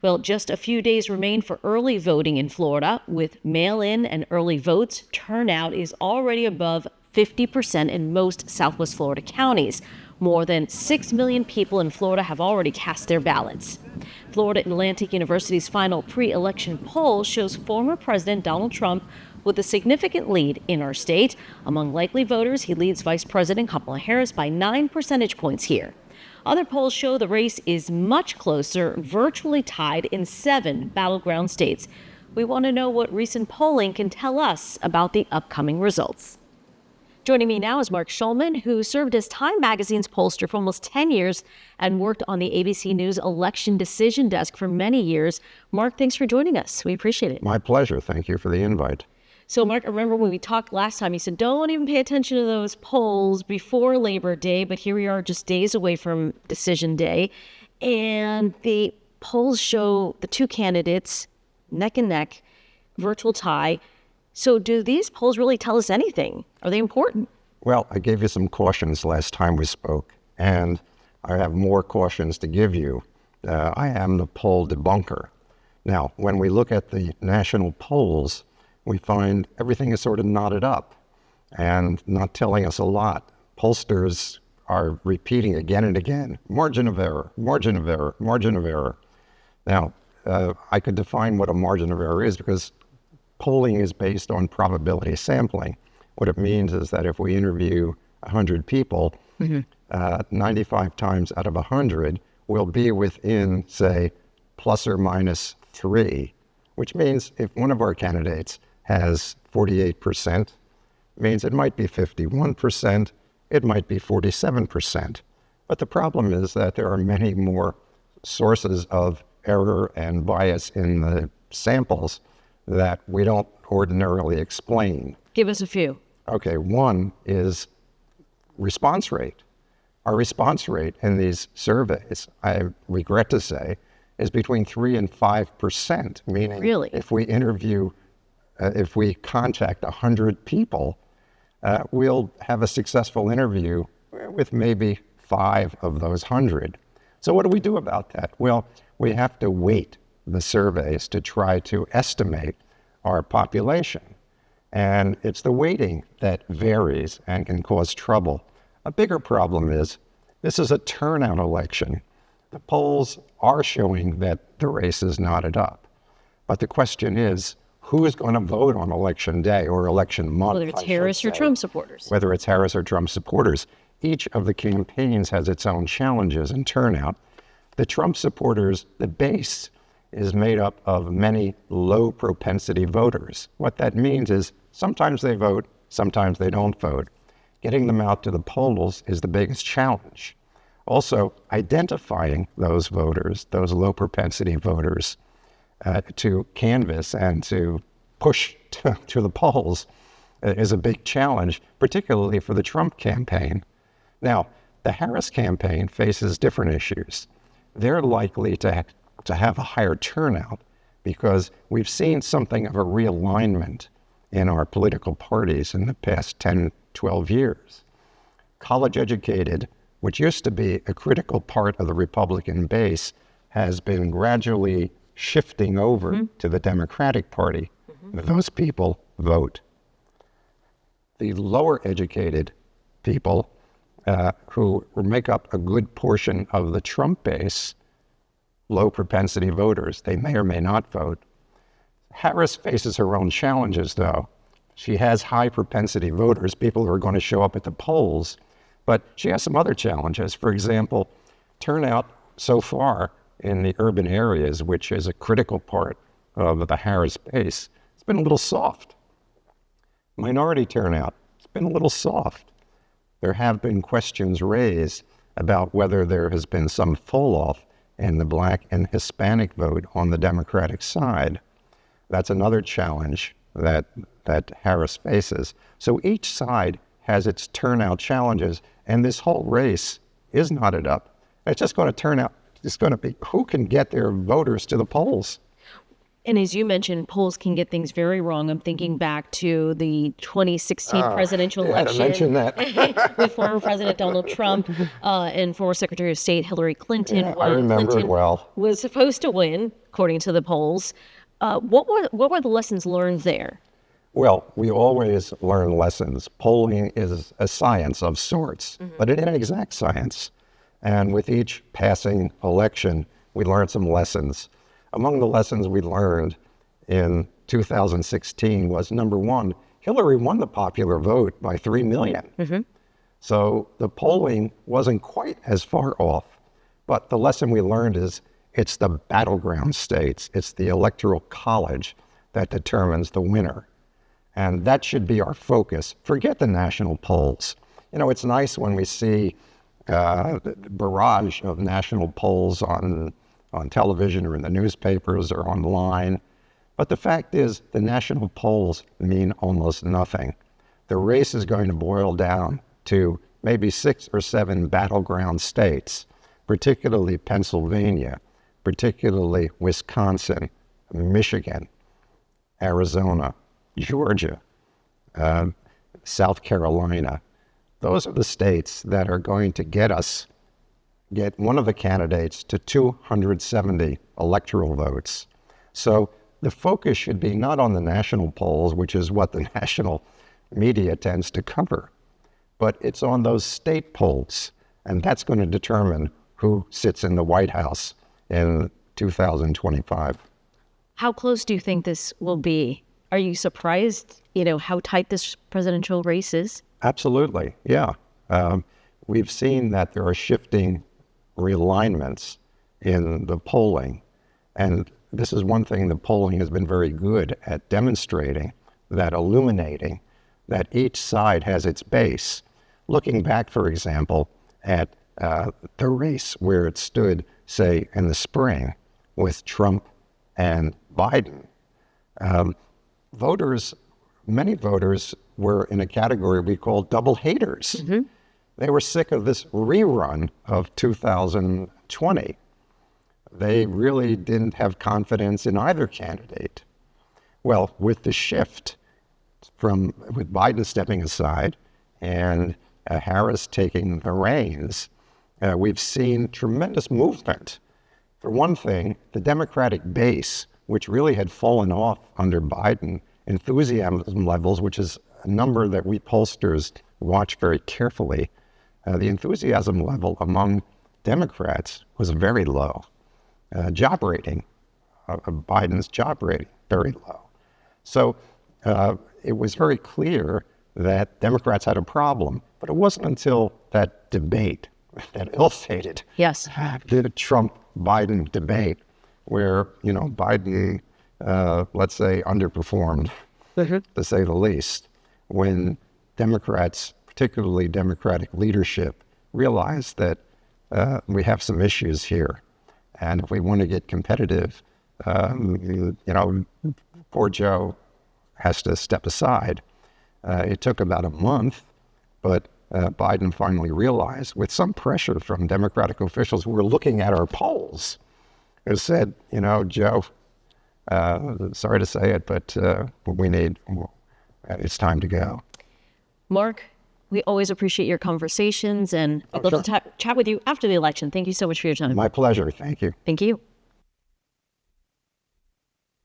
Well, just a few days remain for early voting in Florida. With mail-in and early votes, turnout is already above 50% in most Southwest Florida counties. More than 6 million people in Florida have already cast their ballots. Florida Atlantic University's final pre-election poll shows former President Donald Trump with a significant lead in our state. Among likely voters, he leads Vice President Kamala Harris by 9 percentage points here. Other polls show the race is much closer, virtually tied in 7 battleground states. We want to know what recent polling can tell us about the upcoming results. Joining me now is Mark Schulman, who served as Time Magazine's pollster for almost 10 years and worked on the ABC News election decision desk for many years. Mark, thanks for joining us. We appreciate it. My pleasure. Thank you for the invite. So, Mark, I remember when we talked last time, you said don't even pay attention to those polls before Labor Day, but here we are just days away from Decision Day. And the polls show the two candidates neck and neck, virtual tie. So do these polls really tell us anything? Are they important? Well, I gave you some cautions last time we spoke, and I have more cautions to give you. I am the poll debunker. Now, when we look at the national polls, we find everything is sort of knotted up and not telling us a lot. Pollsters are repeating again and again, margin of error, margin of error, margin of error. Now, I could define what a margin of error is because polling is based on probability sampling. What it means is that if we interview 100 people, 95 times out of 100 will be within, say, plus or minus 3, which means if one of our candidates has 48%, means it might be 51%, it might be 47%. But the problem is that there are many more sources of error and bias in the samples that we don't ordinarily explain. Give us a few. Okay, one is response rate. Our response rate in these surveys, I regret to say, is between 3 and 5%, meaning really? If we contact 100 people, we'll have a successful interview with maybe 5 of those 100. So what do we do about that? Well, we have to weight the surveys to try to estimate our population. And it's the weighting that varies and can cause trouble. A bigger problem is this is a turnout election. The polls are showing that the race is knotted up. But the question is, who is going to vote on election day or election month? Whether it's Harris or Trump supporters. Whether it's Harris or Trump supporters. Each of the campaigns has its own challenges and turnout. The Trump supporters, the base, is made up of many low propensity voters. What that means is sometimes they vote, sometimes they don't vote. Getting them out to the polls is the biggest challenge. Also, identifying those voters, those low propensity voters, to canvass and to push to the polls is a big challenge, particularly for the Trump campaign. Now, the Harris campaign faces different issues. They're likely to have a higher turnout because we've seen something of a realignment in our political parties in the past 10, 12 years. College educated, which used to be a critical part of the Republican base, has been gradually shifting over to the Democratic Party. Those people vote. The lower educated people who make up a good portion of the Trump base, low propensity voters, they may or may not vote. Harris faces her own challenges, though. She has high propensity voters, people who are going to show up at the polls, but she has some other challenges. For example, turnout so far in the urban areas, which is a critical part of the Harris base, it's been a little soft. Minority turnout, it's been a little soft. There have been questions raised about whether there has been some fall-off in the Black and Hispanic vote on the Democratic side. That's another challenge that Harris faces. So each side has its turnout challenges, and this whole race is knotted up. It's just going to turn out, it's going to be who can get their voters to the polls. And as you mentioned, polls can get things very wrong. I'm thinking back to the 2016 presidential election. Mention that. With former President Donald Trump and former Secretary of State Hillary Clinton. Yeah, I remember Clinton it well. was supposed to win, according to the polls. What were the lessons learned there? Well, we always learn lessons. Polling is a science of sorts, but it ain't an exact science. And with each passing election, we learn some lessons. Among the lessons we learned in 2016 was, number one, Hillary won the popular vote by 3 million. So the polling wasn't quite as far off. But the lesson we learned is it's the battleground states, it's the Electoral College that determines the winner. And that should be our focus. Forget the national polls. You know, it's nice when we see the barrage of national polls on television or in the newspapers or online. But the fact is, the national polls mean almost nothing. The race is going to boil down to maybe 6 or 7 battleground states, particularly Pennsylvania, particularly Wisconsin, Michigan, Arizona, Georgia, South Carolina. Those are the states that are going to get one of the candidates to 270 electoral votes. So the focus should be not on the national polls, which is what the national media tends to cover, but it's on those state polls. And that's going to determine who sits in the White House in 2025. How close do you think this will be? Are you surprised, how tight this presidential race is? Absolutely, yeah. We've seen that there are shifting realignments in the polling. And this is one thing the polling has been very good at demonstrating, that illuminating that each side has its base. Looking back, for example, at the race where it stood, say, in the spring with Trump and Biden, many voters were in a category we call double haters. They were sick of this rerun of 2020. They really didn't have confidence in either candidate. Well, with the shift with Biden stepping aside and Harris taking the reins, we've seen tremendous movement. For one thing, the Democratic base, which really had fallen off under Biden, enthusiasm levels, which is a number that we pollsters watch very carefully, the enthusiasm level among Democrats was very low. Job rating, Biden's job rating, very low. So it was very clear that Democrats had a problem, but it wasn't until that debate, that ill-fated the Trump-Biden debate, where, Biden, let's say, underperformed, to say the least, when Democrats, particularly Democratic leadership, realized that we have some issues here. And if we want to get competitive, poor Joe has to step aside. It took about a month, but Biden finally realized, with some pressure from Democratic officials who were looking at our polls, who said, Joe, sorry to say it, but it's time to go. Mark, we always appreciate your conversations, and I'd love to chat with you after the election. Thank you so much for your time. My pleasure. Thank you. Thank you.